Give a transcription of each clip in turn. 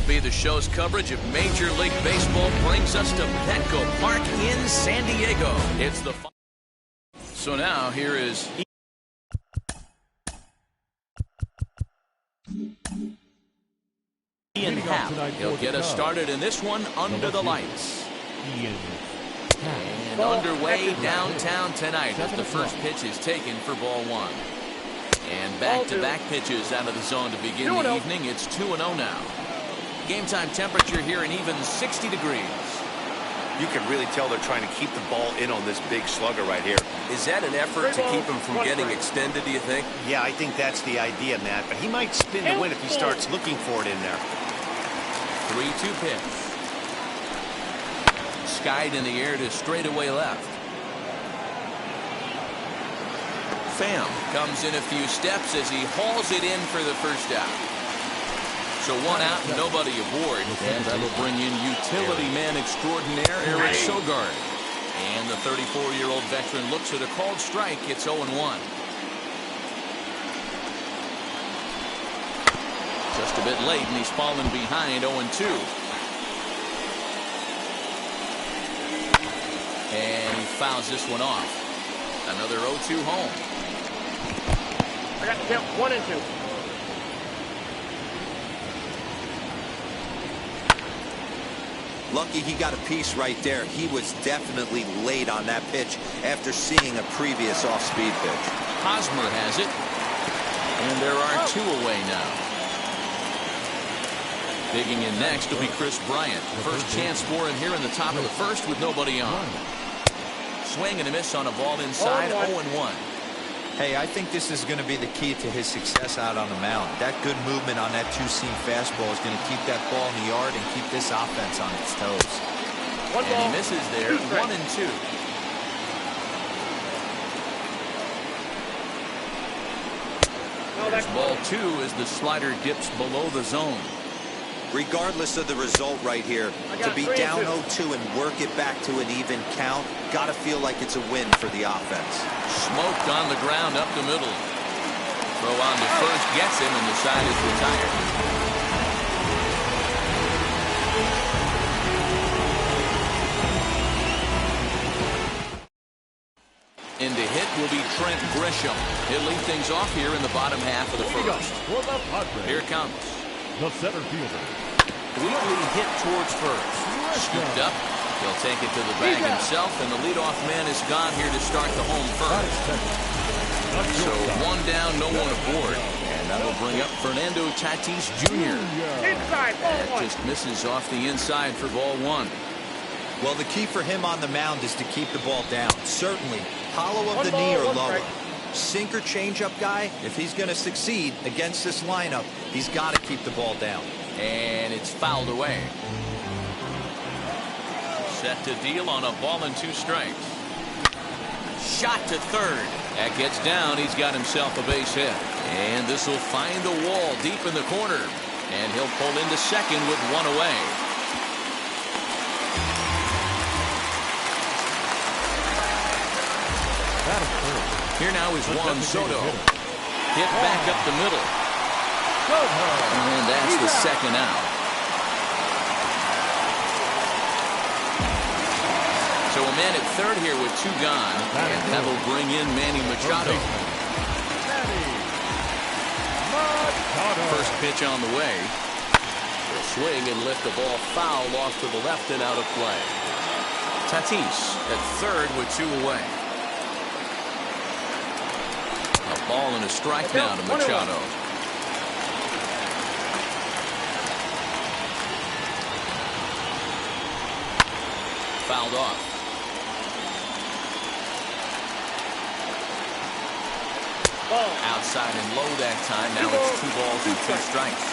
MLB The Show's coverage of Major League Baseball brings us to Petco Park in San Diego. It's the So now here is Ian Happ. He'll get us started in this one under the lights. And underway downtown tonight as the first pitch is taken for ball one. And back-to-back pitches out of the zone to begin the evening. It's 2-0 now. Game time temperature here an even 60 degrees. You can really tell they're trying to keep the ball in on this big slugger right here. Is that an effort to keep him from getting extended, do you think? Yeah, I think that's the idea, Matt. But he might spin the win if he starts looking for it in there. 3-2 pitch. Skied in the air to straightaway left. Pham comes in a few steps as he hauls it in for the first out. So one out, nobody aboard, and that'll bring in utility man extraordinaire Eric Sogard. And the 34-year-old veteran looks at a called strike. It's 0-1. Just a bit late, and he's fallen behind 0-2. And he fouls this one off. Another 0-2 home. I got the count 1 and 2. Lucky he got a piece right there. He was definitely late on that pitch after seeing a previous off-speed pitch. Hosmer has it. And there are 2 away now. Digging in next will be Chris Bryant. First chance for him here in the top of the first with nobody on. Swing and a miss on a ball inside, 0-1. Hey, I think this is going to be the key to his success out on the mound. That good movement on that two-seam fastball is going to keep that ball in the yard and keep this offense on its toes. And he misses there, 1 and 2. There's ball 2 as the slider dips below the zone. Regardless of the result right here, to be down 0-2 and work it back to an even count, got to feel like it's a win for the offense. Smoked on the ground up the middle. Throw on to first, gets him, and the side is retired. In to hit will be Trent Grisham. He'll lead things off here in the bottom half of the first. Here it comes. The center fielder. Weekly hit towards first. Scooped up. He'll take it to the bag himself, and the leadoff man is gone here to start the home first. So 1 down, no one aboard. And that'll bring up Fernando Tatis Jr. That just misses off the inside for ball 1. Well, the key for him on the mound is to keep the ball down. Certainly, hollow of the knee or lower. Sinker changeup guy, if he's going to succeed against this lineup, he's got to keep the ball down. And it's fouled away. Set to deal on a ball and 2 strikes. Shot to third. That gets down. He's got himself a base hit. And this will find the wall deep in the corner. And he'll pull into second with 1 away. Here now is Juan Soto. Hit back up the middle. And that's the second out. So a man at third here with 2 gone. And that'll bring in Manny Machado. First pitch on the way. He'll swing and lift the ball foul off to the left and out of play. Tatis at third with 2 away. A ball and a strike now to Machado. Fouled off. Outside and low that time. Now it's 2 balls and 2 strikes.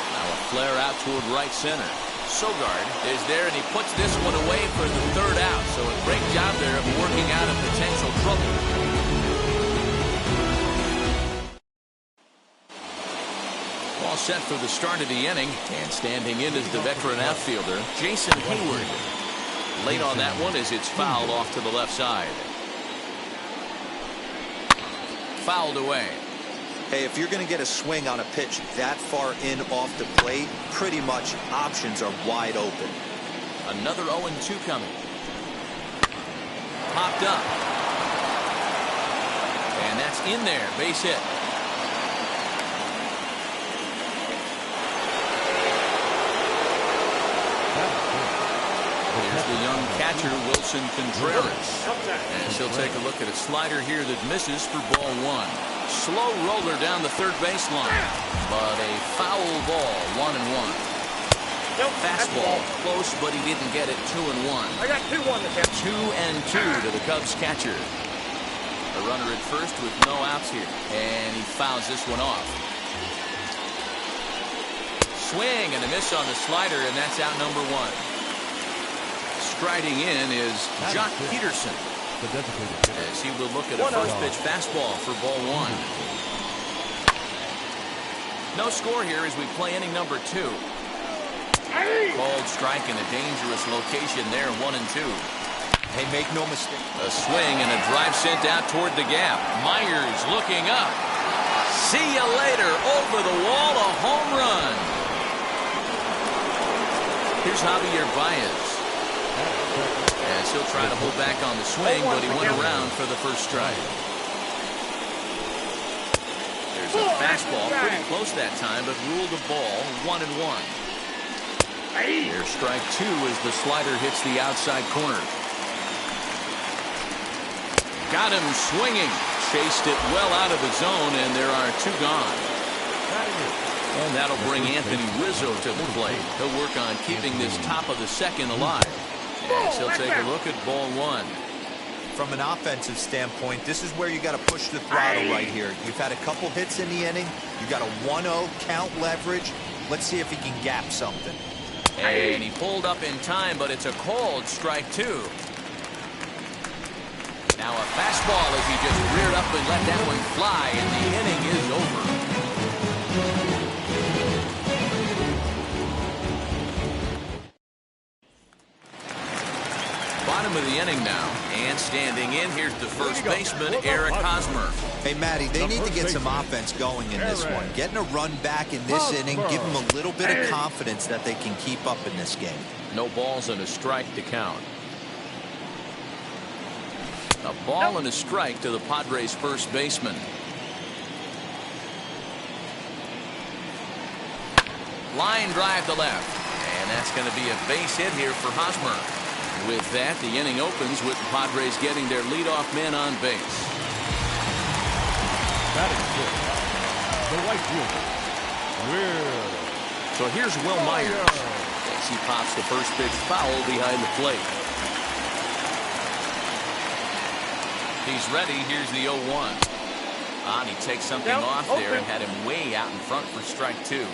Now a flare out toward right center. Sogard is there, and he puts this one away for the 3rd out. So a great job there of working out of potential trouble. All set for the start of the inning, and standing in is the veteran outfielder, Jason Hayward. Late on that one as it's fouled off to the left side. fouled away. Hey, if you're going to get a swing on a pitch that far in off the plate, pretty much options are wide open. Another 0-2 coming. Popped up. And that's in there. Base hit. Here's the young catcher, Wilson Contreras. And he'll take a look at a slider here that misses for ball one. Slow roller down the third baseline. But a foul ball, 1-1. Nope, fastball close, but he didn't get it. 2-1. I got 2-1 to him. 2-2 to the Cubs catcher. A runner at first with no outs here, and he fouls this one off. Swing and a miss on the slider, and that's out number one. Striding in is Jock Peterson, as he will look at a first pitch fastball for ball one. No score here as we play inning number two. Called strike in a dangerous location there, 1-2. Hey, make no mistake. A swing and a drive sent out toward the gap. Myers looking up. See you later. Over the wall, a home run. Here's Javier Baez. As he'll try to hold back on the swing, but he went around for the first strike. There's a fastball pretty close that time, but ruled a ball, 1-1. There's strike two as the slider hits the outside corner. Got him swinging. Chased it well out of the zone, and there are two gone. And that'll bring Anthony Rizzo to the plate. He'll work on keeping this top of the second alive. As he'll take a look at ball one. From an offensive standpoint, this is where you got to push the throttle right here. You've had a couple hits in the inning. You got a 1-0 count leverage. Let's see if he can gap something. And he pulled up in time, but it's a called strike two. Now a fastball as he just reared up and let that one fly, and the inning is over. Bottom of the inning now, and standing in, here's the first baseman, Eric Hosmer. Hey, Matty, they need to get some offense going in this one. Getting a run back in this inning, give them a little bit of confidence that they can keep up in this game. No balls and a strike to count. A ball and a strike to the Padres' first baseman. Line drive to left, and that's going to be a base hit here for Hosmer. With that, the inning opens with the Padres getting their leadoff man on base. So here's Will Myers as he pops the first pitch foul behind the plate. He's ready. Here's the 0-1. And he takes something off there and had him way out in front for strike two.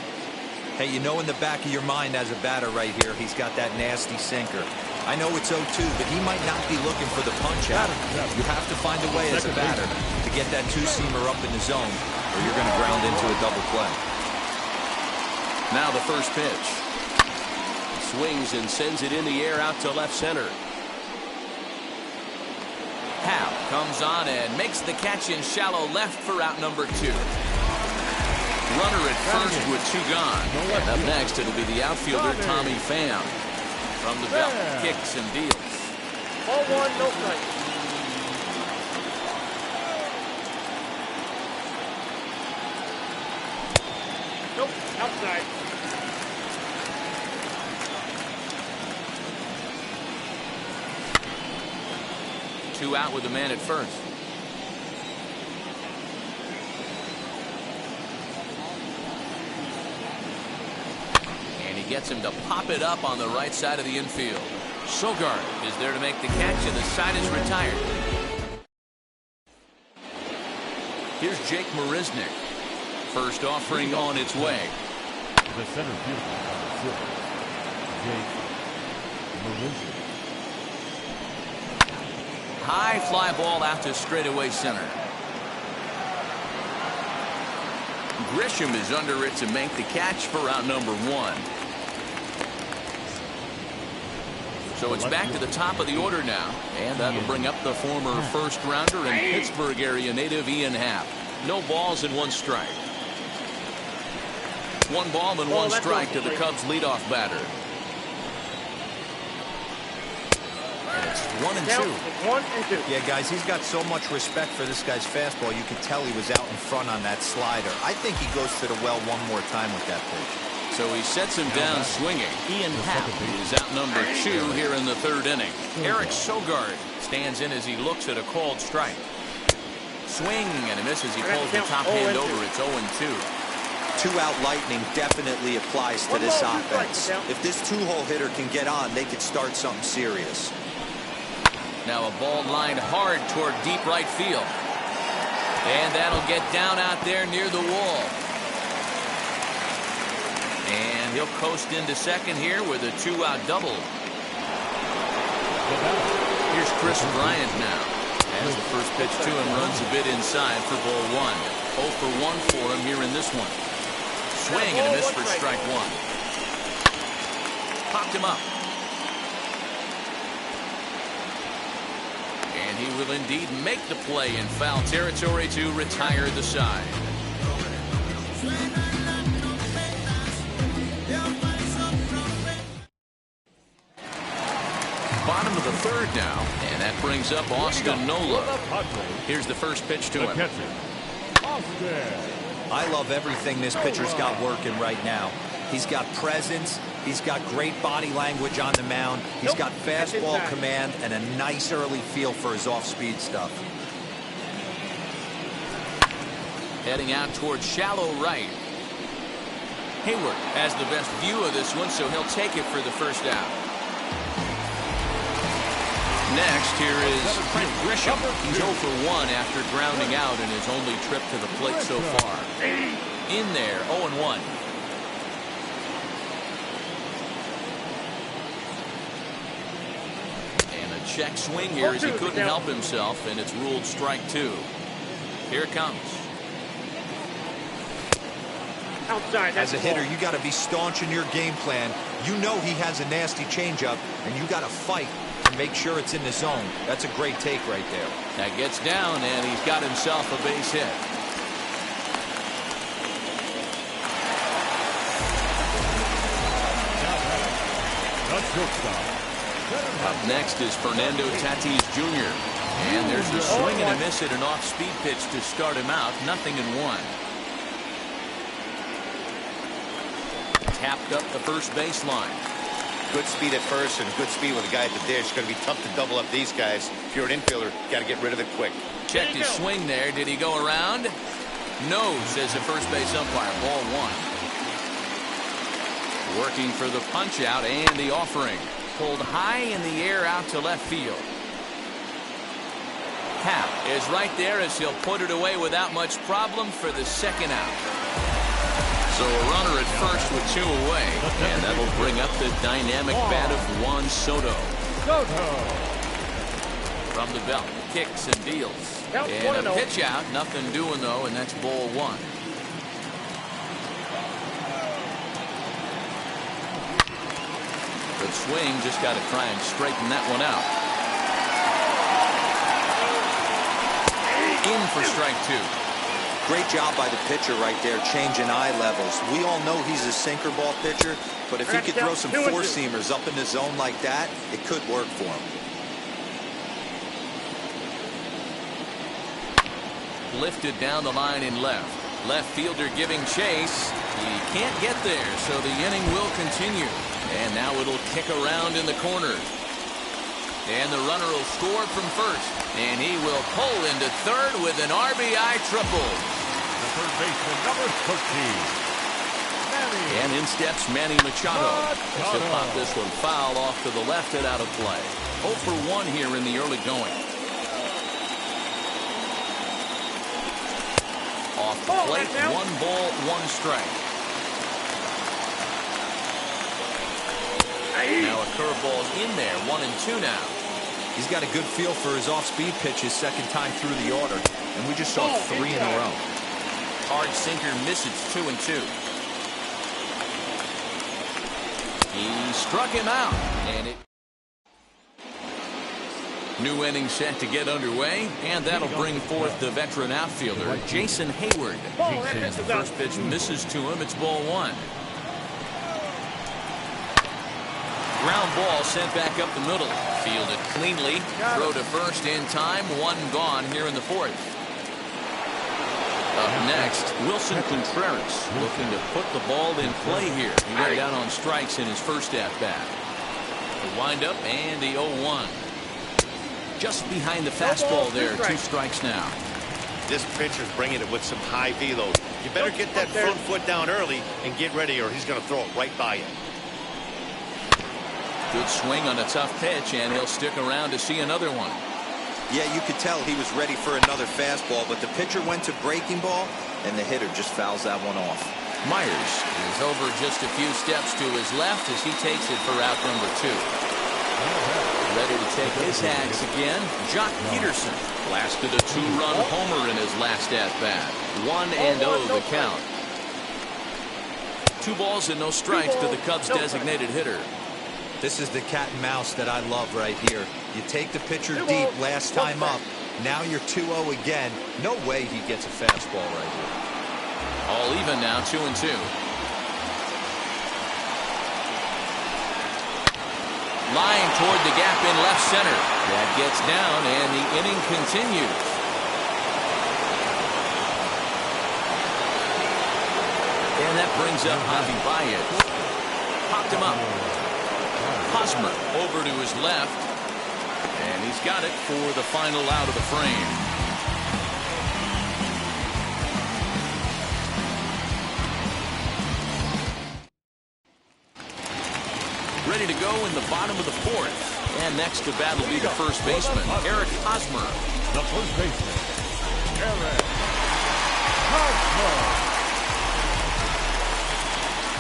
Hey, you know in the back of your mind as a batter right here, he's got that nasty sinker. I know it's 0-2, but he might not be looking for the punch out. You have to find a way as a batter to get that two-seamer up in the zone, or you're going to ground into a double play. Now the first pitch. Swings and sends it in the air out to left center. Hal comes on and makes the catch in shallow left for out number two. Runner at first with two gone. And up next, it'll be the outfielder, Tommy Pham. From the belt, kicks and deals. Ball one, no strike. Nope, outside. Two out with the man at first. Gets him to pop it up on the right side of the infield. Sogard is there to make the catch, and the side is retired. Here's Jake Marisnick. First offering on its way. The center fielder, Jake Marisnick. High fly ball out to straightaway center. Grisham is under it to make the catch for out number one. So it's back to the top of the order now, and that'll bring up the former first-rounder and Pittsburgh area native Ian Happ. No balls and one strike. 1 ball and 1 strike to the Cubs leadoff batter. And it's 1 and 2. 1 and 2. Yeah, guys, he's got so much respect for this guy's fastball. You could tell he was out in front on that slider. I think he goes to the well one more time with that pitch. So he sets him down swinging. Ian Happ is out number 2 here in the 3rd inning. Eric Sogard stands in as he looks at a called strike. Swing and a miss as he pulls the top hand over. It's 0 and 2. 2-out lightning definitely applies to this offense. If this 2-hole hitter can get on, they could start something serious. Now a ball lined hard toward deep right field. And that'll get down out there near the wall. And he'll coast into second here with a 2-out double. Here's Chris Bryant now. As the first pitch to him runs a bit inside for ball 1. 0 for 1 for him here in this one. Swing and a miss for strike 1. Popped him up. And he will indeed make the play in foul territory to retire the side. Bottom of the 3rd now, and that brings up Austin Nola. Here's the first pitch to him. I love everything this pitcher's got working right now. He's got presence. He's got great body language on the mound. He's got fastball command and a nice early feel for his off-speed stuff. Heading out towards shallow right. Hayward has the best view of this one, so he'll take it for the first out. Next, here is Trent Grisham. He's 0 for 1 after grounding out in his only trip to the plate so far. In there, 0 and 1. And a check swing here as he couldn't help himself, and it's ruled strike 2. Here it comes. Outside. As a hitter, you got to be staunch in your game plan. You know he has a nasty changeup, and you got to fight to make sure it's in the zone. That's a great take right there. That gets down, and he's got himself a base hit. Up next is Fernando Tatis Jr. And there's a swing and a miss at an off-speed pitch to start him out. 0-1. Tapped up the first baseline. Good speed at first and good speed with the guy at the dish. It's going to be tough to double up these guys. If you're an infielder, got to get rid of it quick. Checked his swing there. Did he go around? No, says the first base umpire. Ball 1. Working for the punch out and the offering. Pulled high in the air out to left field. Happ is right there as he'll put it away without much problem for the second out. So a runner at first with 2 away, and that'll bring up the dynamic bat of Juan Soto. From the belt, kicks and deals. And a pitch out, nothing doing though, and that's ball 1. Good swing, just got to try and straighten that one out. In for strike 2. Great job by the pitcher right there, changing eye levels. We all know he's a sinker ball pitcher, but if he could throw some four-seamers up in the zone like that, it could work for him. Lifted down the line in left. Left fielder giving chase. He can't get there, so the inning will continue. And now it'll kick around in the corner. And the runner will score from first. And he will pull into third with an RBI triple. The third baseman, number 13. And in steps Manny Machado. He'll pop this one foul off to the left and out of play. 0 for 1 here in the early going. Off the plate, 1 ball, 1 strike. Now a curveball's in there, 1-2 now. He's got a good feel for his off-speed pitches second time through the order, and we just saw 3 in a row. Hard sinker misses, 2-2. He struck him out, and it New inning set to get underway, and that'll bring forth the veteran outfielder, Jason Hayward. As the first pitch misses to him, it's ball one. Ground ball sent back up the middle. Fielded cleanly. Throw to first in time. One gone here in the fourth. Up next, Wilson Contreras looking to put the ball in play here. He went down on strikes in his first at-bat. The windup and the 0-1. Just behind the fastball there. 2 strikes now. This pitcher's bringing it with some high velo. You better get that front foot down early and get ready, or he's going to throw it right by you. Good swing on a tough pitch, and he'll stick around to see another one. Yeah, you could tell he was ready for another fastball, but the pitcher went to breaking ball, and the hitter just fouls that one off. Myers is over just a few steps to his left as he takes it for out number 2. Ready to take his axe again, Jock Peterson blasted a 2-run homer in his last at-bat. 1-0 the count. 2 balls and no strikes to the Cubs' designated hitter. This is the cat and mouse that I love right here. You take the pitcher deep last time up. Now you're 2-0 again. No way he gets a fastball right here. All even now, 2-2. Line toward the gap in left center. That gets down, and the inning continues. And that brings up Javi Baez. Popped him up. Hosmer over to his left, and he's got it for the final out of the frame. Ready to go in the bottom of the fourth, and next to bat will be the first baseman, Eric Hosmer. The first baseman, Eric Hosmer.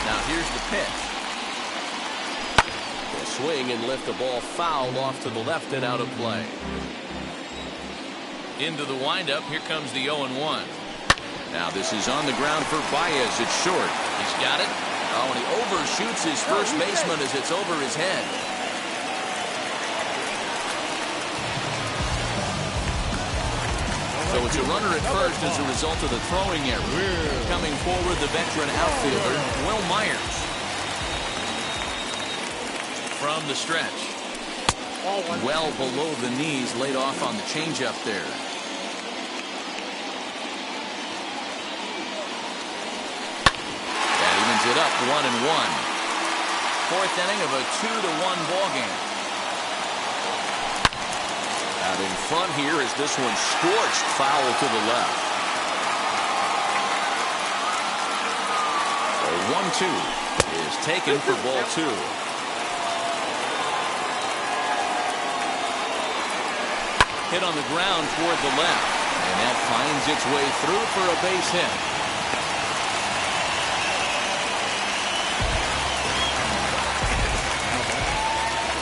Now here's the pitch. Swing and lift the ball foul off to the left and out of play. Into the windup. Here comes the 0-1. Now this is on the ground for Baez. It's short. He's got it. Oh, and he overshoots his first baseman as it's over his head. So it's a runner at first as a result of the throwing error. Coming forward, the veteran outfielder, Will Myers. From the stretch. Well below the knees, laid off on the changeup there. That evens it up 1-1. Fourth inning of a 2-1 ball game. Out in front here is this one scorched foul to the left. So 1-2 is taken for ball 2. Hit on the ground toward the left, and that finds its way through for a base hit.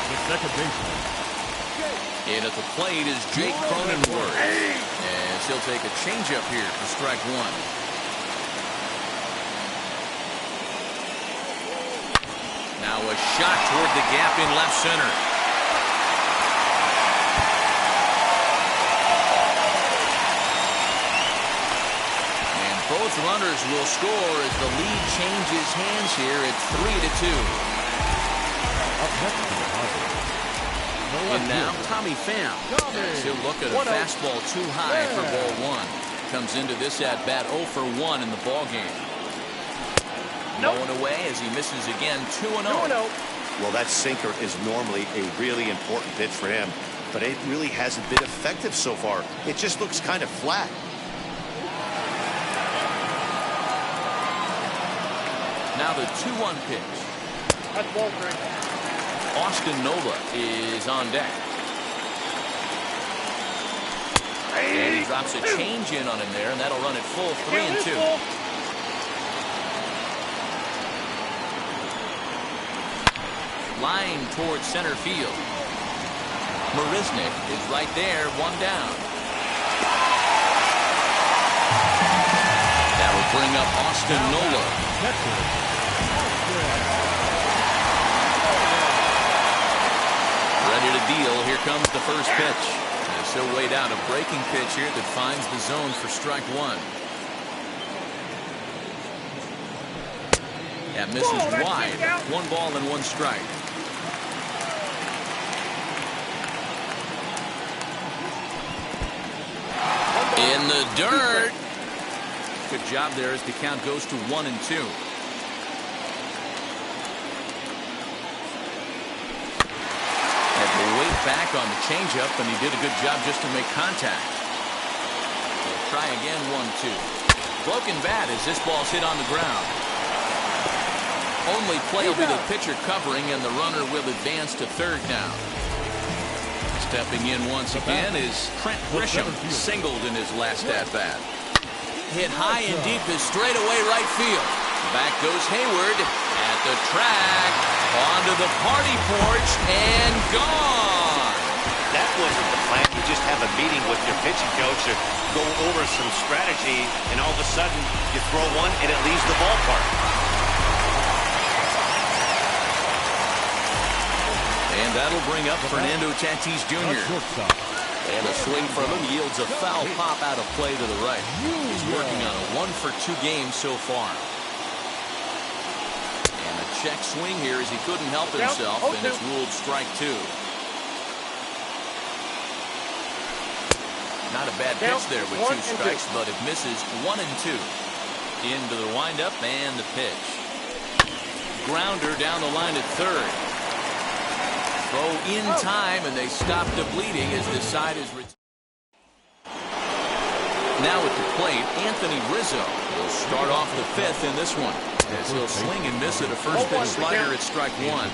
The second baseman. And at the plate is Jake Cronenworth, as he'll take a changeup here for strike 1. Now a shot toward the gap in left center. Both runners will score as the lead changes hands here at 3-2. And now Tommy Pham. As he'll look at a fastball too high for ball 1. Comes into this at bat 0 for 1 in the ball game. Going away as he misses again 2-0. Well, that sinker is normally a really important pitch for him, but it really hasn't been effective so far. It just looks kind of flat. Now the 2-1 pitch. That's ball 3. Austin Nola is on deck. And he drops a change in on him there, and that'll run it full 3-2. Line towards center field. Marisnik is right there, 1 down. That will bring up Austin Nola. Ready to good deal. Here comes the first pitch. He's so weighed out. A breaking pitch here that finds the zone for strike one. That misses wide. 1 ball and 1 strike. In the dirt. Good job there as the count goes to 1-2. Weight back on the changeup, and he did a good job just to make contact. We'll try again, 1-2. Broken bat as this ball's hit on the ground. Only play will be the pitcher covering, and the runner will advance to third down. Stepping in once again is Trent Grisham, singled in his last at-bat. Hit high and deep to straightaway right field. Back goes Hayward at the track, onto the party porch, and gone. That wasn't the plan. You just have a meeting with your pitching coach to go over some strategy, and all of a sudden you throw one and it leaves the ballpark. And that'll bring up Fernando Tatis Jr. And a swing from him yields a foul pop out of play to the right. He's working on a 1-for-2 game so far. And a check swing here as he couldn't help himself, and it's ruled strike 2. Not a bad pitch there with 2 strikes, but it misses 1-2. Into the windup and the pitch. Grounder down the line at third. Throw in time, and they stop the bleeding as the side is retired. Now at the plate, Anthony Rizzo will start off the 5th in this one, as he'll swing and miss at a first pitch slider at strike 1.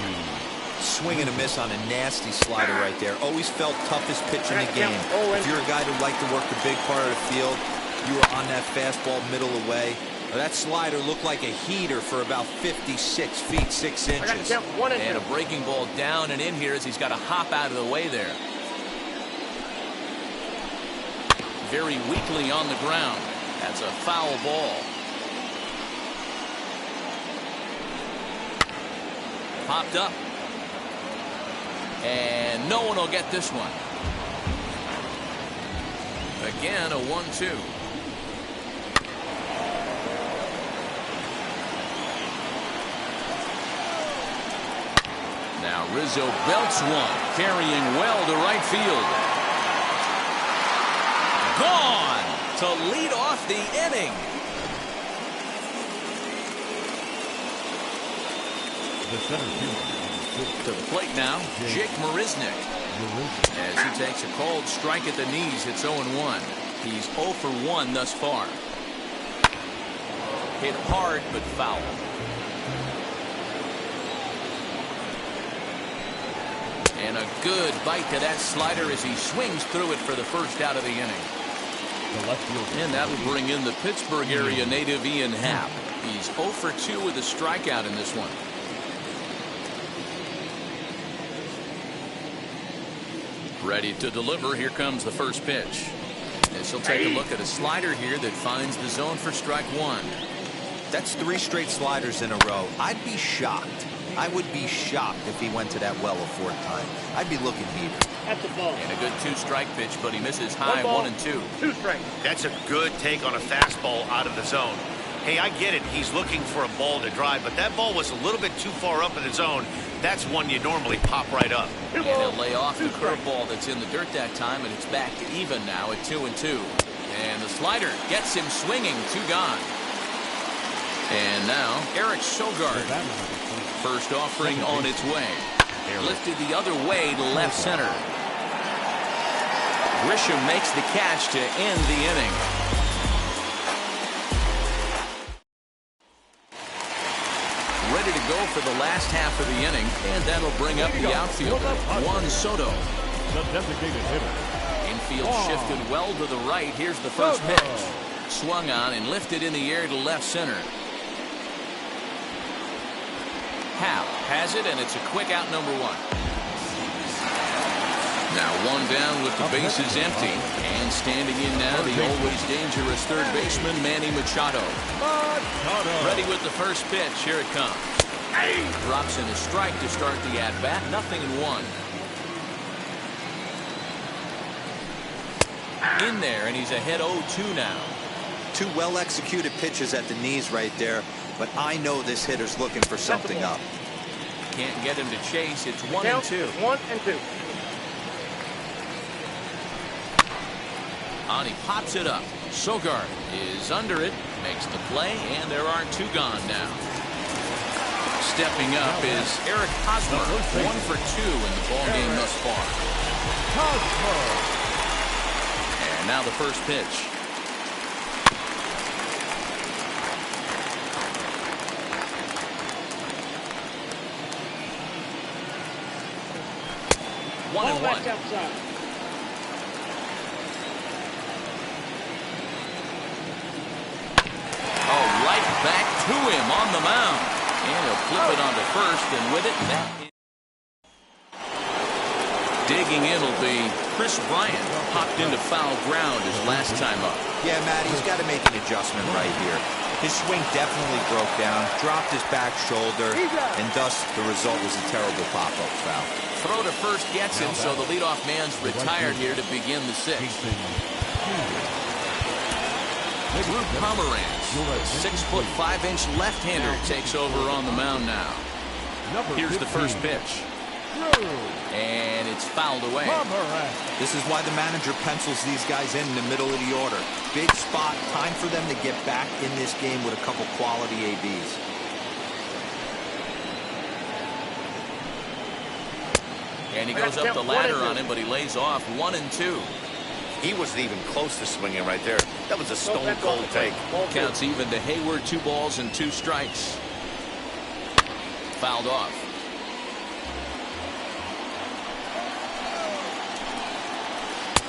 Swing and a miss on a nasty slider right there. Always felt toughest pitch in the game. If you're a guy who liked to work the big part of the field, you were on that fastball middle away. That slider looked like a heater for about 56 feet 6 inches. And a breaking ball down and in here as he's got to hop out of the way there. Very weakly on the ground. That's a foul ball. Popped up. And no one will get this one. Again, a 1-2. Now Rizzo belts one, carrying well to right field. Gone to lead off the inning. The center fielder. To the plate now, Jake Marisnick. As he takes a cold strike at the knees, it's 0-1. He's 0 for 1 thus far. Hit hard but foul. And a good bite to that slider as he swings through it for the first out of the inning. And that'll bring in the Pittsburgh area native Ian Happ. He's 0 for 2 with a strikeout in this one. Ready to deliver. Here comes the first pitch. As he'll take a look at a slider here that finds the zone for strike 1. That's 3 straight sliders in a row. I'd be shocked. I would be shocked if he went to that well a 4th time. I'd be looking heated. That's a ball. And a good 2-strike pitch, but he misses high 1-2. 2 strikes. That's a good take on a fastball out of the zone. Hey, I get it. He's looking for a ball to drive, but that ball was a little bit too far up in the zone. That's one you normally pop right up. And he'll lay off the curveball that's in the dirt that time, and it's back to even now at 2-2. And the slider gets him swinging. 2 gone. And now Eric Sogard. First offering on its way. Lifted the other way to left center. Grisham makes the catch to end the inning. Ready to go for the last half of the inning, and that'll bring up the outfielder, Juan Soto. The designated hitter. Infield shifted well to the right. Here's the first pitch. Swung on and lifted in the air to left center. Happ has it, and it's a quick out, number 1. Now 1 down with the bases empty, and standing in now the always dangerous third baseman Manny Machado. Ready with the first pitch. Here it comes. Drops in a strike to start the at bat. 0-1. In there, and he's ahead 0-2 now. Two well-executed pitches at the knees right there, but I know this hitter's looking for something up. Can't get him to chase. It's 1-2. 1-2. On, he pops it up. Sogard is under it, makes the play, and there are 2 gone now. Stepping up is Eric Hosmer, 1 for 2 in the ballgame thus far. And now the first pitch. Ball 1-1. back outside. Oh, right back to him on the mound. And he'll flip it onto first, and with it, that is... Digging in will be Chris Bryant. Popped into foul ground his last time up. Yeah, Matt, he's got to make an adjustment right here. His swing definitely broke down, dropped his back shoulder, and thus the result was a terrible pop-up foul. Throw to first gets him, so the leadoff man's retired here to begin the 6th. Drew Pomeranz, 6'5" left-hander, takes over on the mound now. Here's the first pitch. And it's fouled away. This is why the manager pencils these guys in the middle of the order. Big spot, time for them to get back in this game with a couple quality ABs. And he goes up the ladder on him, but he lays off 1-2. He wasn't even close to swinging right there. That was a stone-cold take. Counts even to Hayward, 2 balls and 2 strikes. Fouled off.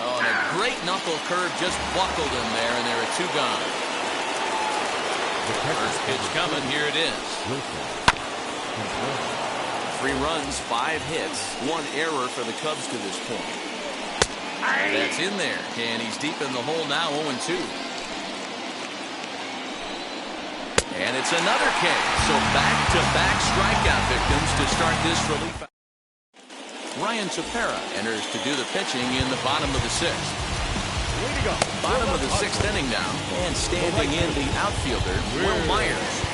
Oh, and a great knuckle curve just buckled him there, and there are 2 gone. First pitch coming, here it is. 3 runs, 5 hits, 1 error for the Cubs to this point. That's in there, and he's deep in the hole now, 0-2. And it's another K. So back-to-back strikeout victims to start this relief. Ryan Tepera enters to do the pitching in the bottom of the 6th. Bottom of the 6th inning now, and standing in the outfielder, Will Myers.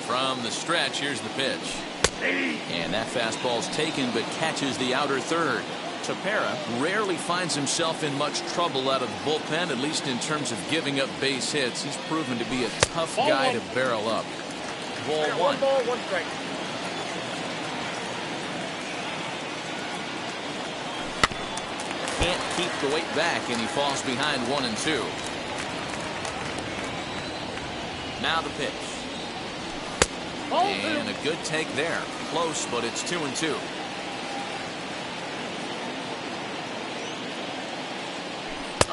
From the stretch, here's the pitch. And that fastball's taken, but catches the outer third. Tepera rarely finds himself in much trouble out of the bullpen, at least in terms of giving up base hits. He's proven to be a tough guy to barrel up. Ball 1. 1 ball, 1 strike. Can't keep the weight back, and he falls behind 1-2. Now the pitch. And a good take there. Close, but it's 2-2.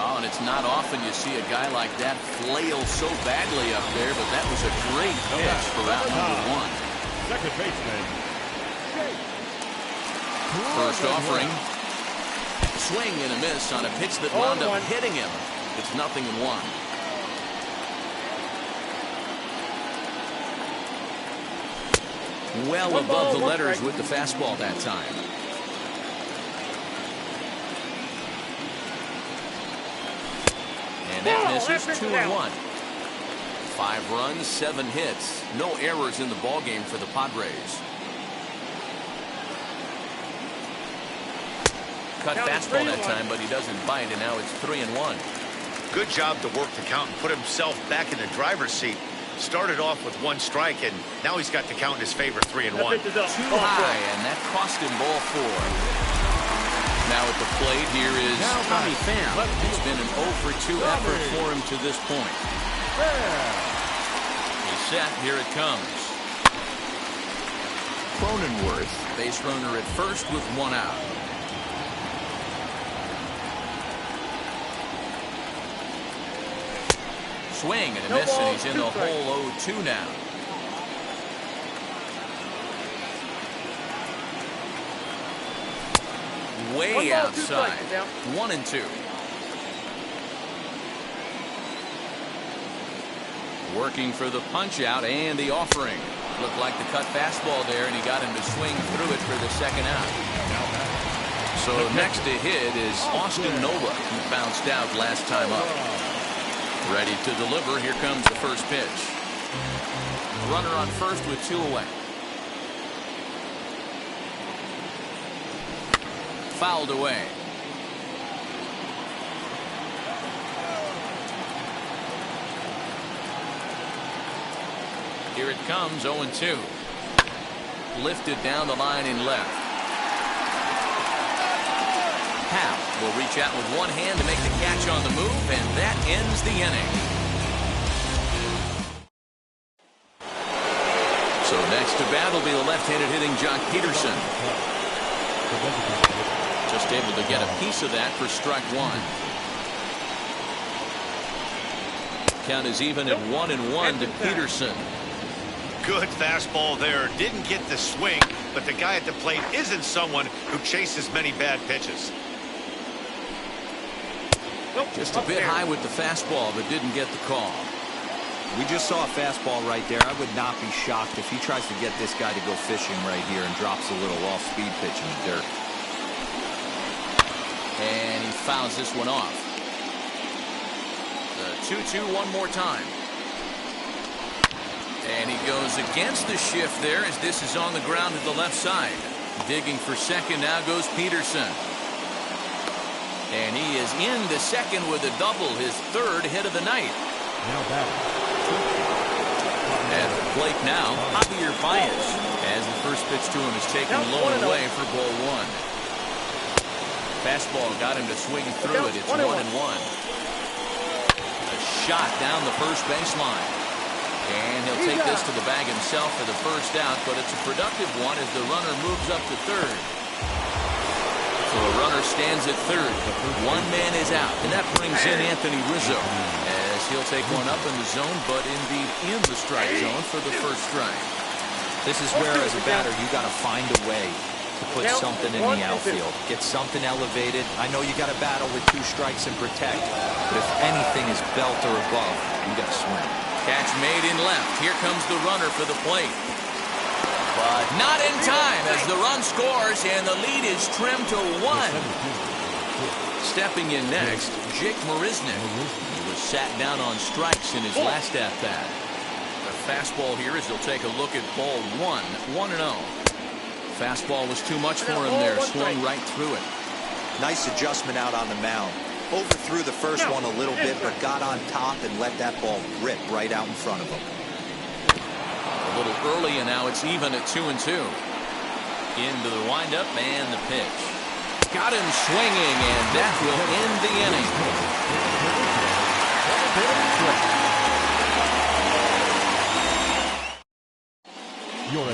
Oh, and it's not often you see a guy like that flail so badly up there, but that was a great pitch for out number 1. Second baseman. First offering. Swing and a miss on a pitch that wound up hitting him. It's 0-1. Well above the letters with the fastball that time. And that misses 2-1. 5 runs, 7 hits. No errors in the ballgame for the Padres. Cut fastball that time, but he doesn't bite, and now it's 3-1. Good job to work the count and put himself back in the driver's seat. Started off with 1 strike, and now he's got the count in his favor, 3-1. Too high, and that cost him ball 4. Now at the plate, here is Tommy Pham. It's been an 0-for-2 effort for him to this point. He's set. Here it comes. Cronenworth, base runner at first with 1 out. Swing and a miss, and he's in the hole 0-2 now. Way outside. 1-2. Working for the punch out and the offering. Looked like the cut fastball there, and he got him to swing through it for the second out. So next to hit is Austin Nola, who bounced out last time up. Ready to deliver. Here comes the first pitch. Runner on first with 2 away. Fouled away. Here it comes, 0-2. Lifted down the line in left. Hal will reach out with one hand to make the catch on the move, and that ends the inning. So next to bat will be the left-handed hitting Jock Peterson. Just able to get a piece of that for strike 1. Count is even at 1-1 to Peterson. Good fastball there. Didn't get the swing, but the guy at the plate isn't someone who chases many bad pitches. Just a bit high with the fastball, but didn't get the call. We just saw a fastball right there. I would not be shocked if he tries to get this guy to go fishing right here and drops a little off-speed pitch in the dirt. And he fouls this one off. The 2-2 one more time. And he goes against the shift there as this is on the ground to the left side. Digging for second now goes Peterson. And he is into second with a double, his 3rd hit of the night. Now batting. At the plate now, Javier Baez, as the first pitch to him is taken low and away for ball 1. Fastball got him to swing through it. It's 1-1. A shot down the first baseline. And he'll take this to the bag himself for the first out, but it's a productive one as the runner moves up to third. So a runner stands at third. One man is out, and that brings in Anthony Rizzo as he'll take one up in the zone, but indeed in the strike zone for the first strike. This is where, as a batter, you got to find a way to put something in the outfield. Get something elevated. I know you got to battle with 2 strikes and protect, but if anything is belt or above, you got to swing. Catch made in left. Here comes the runner for the plate. But not in time as the run scores and the lead is trimmed to 1. Stepping in next, Jake Marisnick. He was sat down on strikes in his last at-bat. The fastball here as he'll take a look at ball 1. 1-0. Fastball was too much for him there. Swung right through it. Nice adjustment out on the mound. Overthrew the first one a little bit, but got on top and let that ball rip right out in front of him. A little early, and now it's even at 2-2. Into the windup and the pitch. Got him swinging, and that will end the inning.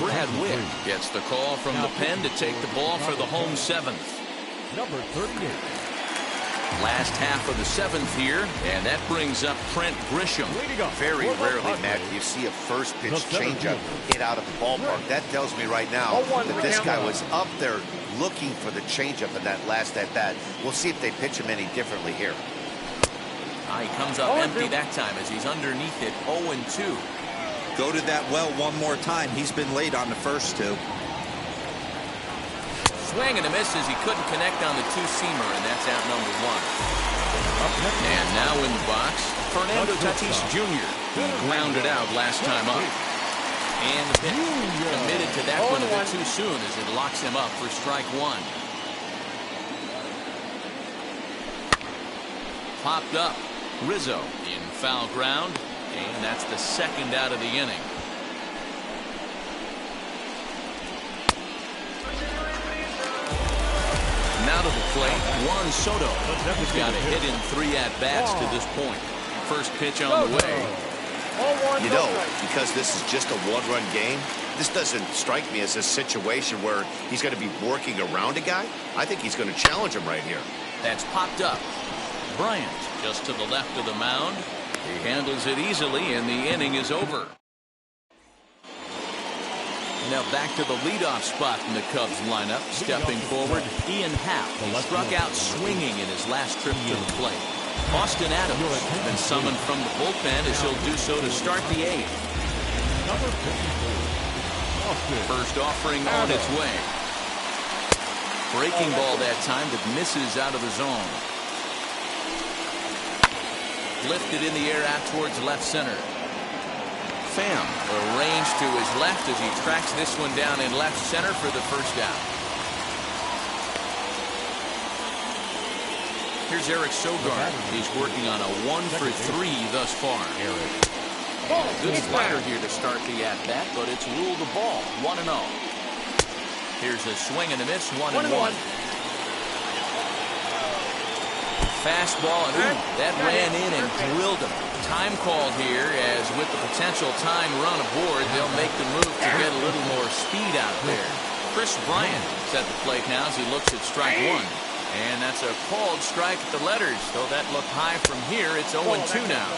Brad Witt gets the call from the pen to take the ball for the home 7th. Number 38. Last half of the 7th here, and that brings up Trent Grisham. Very rarely, Matt, you see a first pitch changeup hit out of the ballpark. That tells me right now that this guy was up there looking for the changeup in that last at-bat. We'll see if they pitch him any differently here. He comes up empty that time as he's underneath it, 0-2. Go to that well one more time. He's been late on the first 2. Swing and a miss as he couldn't connect on the 2-seamer, and that's out number 1. And now in the box, Fernando Tatis Jr. He grounded out last time up. And the pitch committed to that one a bit too soon as it locks him up for strike 1. Popped up. Rizzo in foul ground, and that's the 2nd out of the inning. Now to the plate, Juan Soto. He's got a hit in 3 at-bats to this point. First pitch on the way. You know, because this is just a 1-run game, this doesn't strike me as a situation where he's going to be working around a guy. I think he's going to challenge him right here. That's popped up. Bryant just to the left of the mound. He handles it easily, and the inning is over. Now back to the leadoff spot in the Cubs lineup. Stepping forward, Ian Happ. He struck out swinging in his last trip to the plate. Austin Adams has been summoned from the bullpen as he'll do so to start the 8th. Number 54. Austin. First offering on its way. Breaking ball that time that misses out of the zone. Lifted in the air out towards left center. Pham arranged to his left as he tracks this one down in left center for the first out. Here's Eric Sogard. He's working on a 1-for-3 thus far. Good slider here to start the at-bat, but it's ruled a ball. 1-0. Here's a swing and a miss. 1-1. Fastball, and ooh, that ran in and drilled him. Time called here, as with the potential tying run aboard, they'll make the move to get a little more speed out there. Chris Bryant is at the plate now as he looks at strike 1. And that's a called strike at the letters. Though that looked high from here, it's 0-2 now.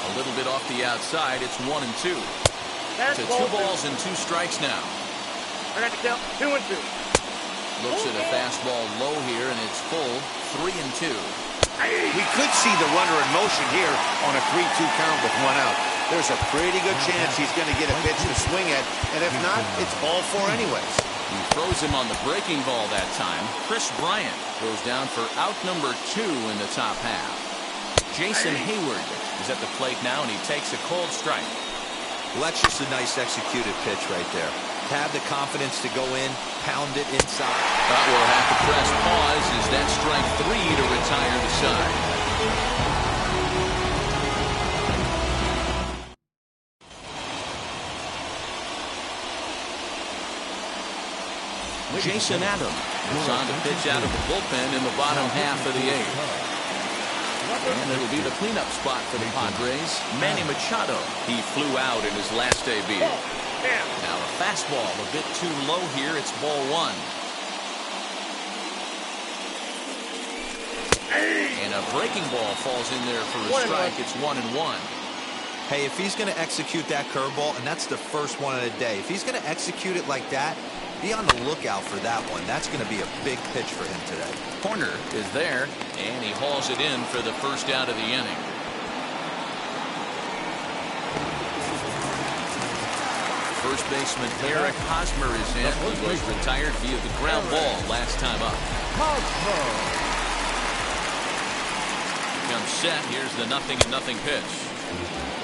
A little bit off the outside, it's 1-2. To 2 balls and 2 strikes now. I got to count 2-2. Looks at a fastball low here, and it's full. 3-2. We could see the runner in motion here on a 3-2 count with 1 out. There's a pretty good chance he's going to get a pitch to swing at, and if not, it's ball 4 anyways. He throws him on the breaking ball that time. Chris Bryant goes down for out number 2 in the top half. Jason Hayward is at the plate now, and he takes a cold strike. Well, that's just a nice executed pitch right there. Have the confidence to go in, pound it inside. But we'll have to press pause as that strike 3 to retire the side. Jason Adams is on to pitch out of the bullpen in the bottom half of the 8th. And it'll be the cleanup spot for the Padres. Manny Machado. He flew out in his last debut. Now a fastball a bit too low here. It's ball 1. And a breaking ball falls in there for a strike. It's 1-1. Hey, if he's going to execute that curveball, and that's the first one of the day, if he's going to execute it like that, be on the lookout for that one. That's going to be a big pitch for him today. Corner is there, and he hauls it in for the first out of the inning. First baseman Eric Hosmer is in. He was retired via the ground ball last time up. Comes set. Here's the 0-0 pitch.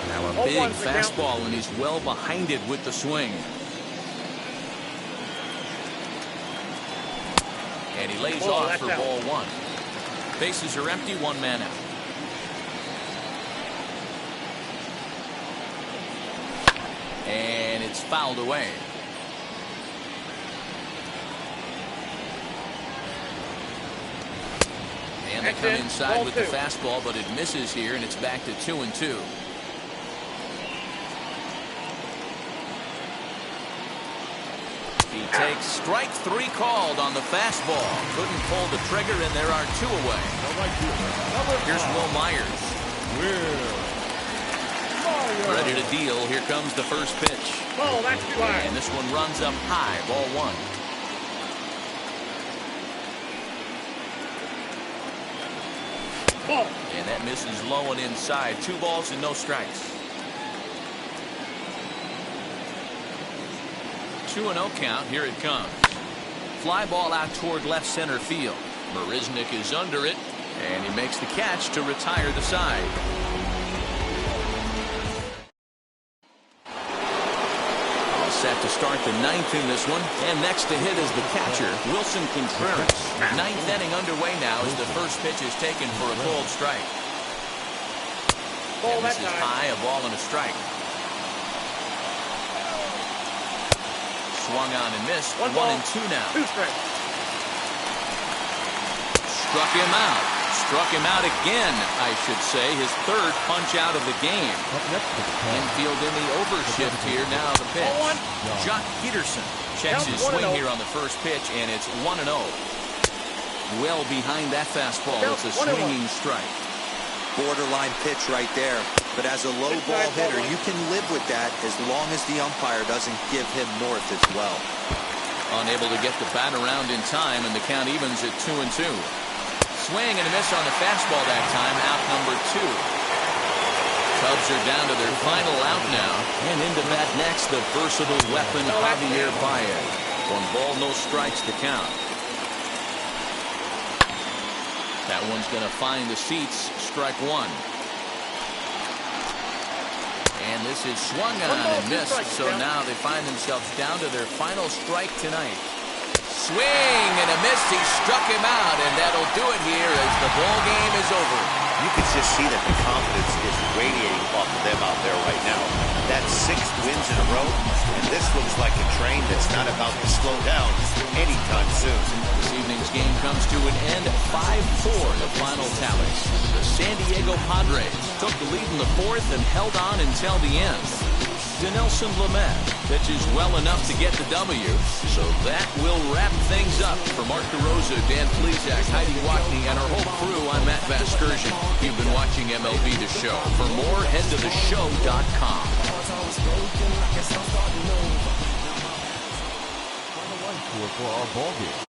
Now a big fastball, and he's well behind it with the swing. And he lays off for ball 1. Bases are empty, 1 man out. And it's fouled away. And they come inside with the fastball, but it misses here, and it's back to 2-2. He takes strike 3 called on the fastball. Couldn't pull the trigger, and there are 2 away. Here's Will Myers. Ready to deal. Here comes the first pitch. Oh, that's too high. And this one runs up high. Ball 1. And that misses low and inside. 2 balls and no strikes. 2-0 count. Here it comes. Fly ball out toward left center field. Marisnick is under it, and he makes the catch to retire the side. All set to start the 9th in this one, and next to hit is the catcher, Wilson Contreras. 9th inning underway now as the first pitch is taken for a cold strike. And this is high, a ball and a strike. Swung on and missed. 1-2 now. 2 strikes. Struck him out. Struck him out again, I should say. His 3rd punch out of the game. Infield in the overshift here. Now the pitch. Jock Peterson checks his swing here on the first pitch, and it's 1-0. Well behind that fastball. It's a swinging strike. Borderline pitch right there. But as a low ball hitter, you can live with that as long as the umpire doesn't give him north as well. Unable to get the bat around in time, and the count evens at 2-2. Swing and a miss on the fastball that time. Out number 2. Cubs are down to their final out now. And into bat next, the versatile weapon, Javier Baez. 1 ball, no strikes to count. That one's going to find the seats. Strike 1. And this is swung on and missed. So now they find themselves down to their final strike tonight. Swing and a miss. He struck him out, and that'll do it here as the ball game is over. You can just see that the confidence is radiating off of them out there right now. That's 6 wins in a row, and this looks like a train that's not about to slow down anytime soon. This evening's game comes to an end. 5-4 the final tally. The San Diego Padres took the lead in the 4th and held on until the end. Dinelson Lamet pitches well enough to get the W. So that will wrap things up. For Mark DeRosa, Dan Plesac, Heidi Watney, and our whole crew, I'm Matt Vasgersian. You've been watching MLB The Show. For more, head to theshow.com. For our ball game.